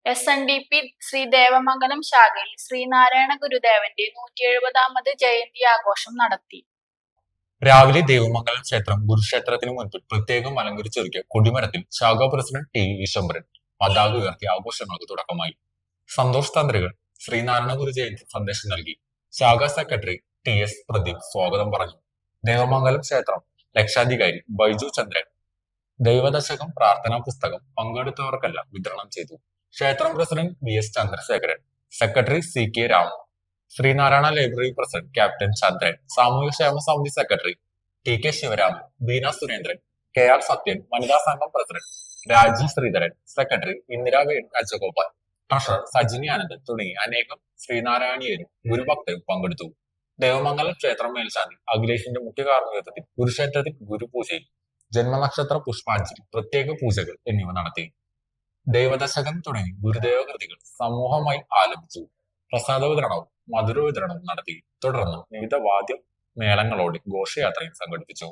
SNDP ശ്രീദേവമംഗലം ശാഖയിൽ ശ്രീനാരായണ ഗുരുദേവന്റെ 170ാമത് ജയന്തി ആഘോഷം നടത്തി. രാവിലെ ദേവമംഗലം ക്ഷേത്രം ഗുരുക്ഷേത്രത്തിന് മുൻപിൽ പ്രത്യേകം അലങ്കരിച്ചൊരുക്കിയ കൊടിമരത്തിൽ ശാഖാ പ്രസിഡന്റ് ടി വിശ്വംഭരൻ പതാക ഉയർത്തി ആഘോഷങ്ങൾക്ക് തുടക്കമായി. സന്തോഷ് തന്ത്രികൾ ശ്രീനാരായണ ഗുരു ജയന്തി സന്ദേശം നൽകി. ശാഖാ സെക്രട്ടറി TS പ്രദീപ് സ്വാഗതം പറഞ്ഞു. ദേവമംഗലം ക്ഷേത്രം രക്ഷാധികാരി ബൈജു ചന്ദ്രൻ ദൈവദശകം പ്രാർത്ഥനാ പുസ്തകം പങ്കെടുത്തവർക്കെല്ലാം വിതരണം ചെയ്തു. ക്ഷേത്രം president VS Chandrasekharan, secretary CK Ramu, Sreenarayana library president captain Chandran, സാമൂഹ്യക്ഷേമ സമിതി secretary TK Sivaraman, Beena Surendran, KR Sathyan, വനിതാ സംഘം president Raji Sreedharan, secretary Indira Rajagopal, treasurer Sajini Anandan തുടങ്ങി അനേകം ശ്രീനാരായണീയരും ഗുരുഭക്തരും പങ്കെടുത്തു. ദേവമംഗലം ക്ഷേത്രം മേൽശാന്തി അഖിലേഷിന്റെ മുഖ്യ കാർമ്മികത്വത്തിൽ കുരുക്ഷേത്രത്തിൽ ഗുരുപൂജയും ജന്മനക്ഷത്ര പുഷ്പാഞ്ജലി, പ്രത്യേക പൂജകൾ എന്നിവ നടത്തി. ദൈവദശകം തുടങ്ങി ഗുരുദേവ കൃതികൾ സമൂഹമായി ആലപിച്ചു. പ്രസാദ വിതരണവും മധുര വിതരണവും നടത്തി. തുടർന്ന് വിവിധ വാദ്യ മേളങ്ങളോടെ ഘോഷയാത്രയും സംഘടിപ്പിച്ചു.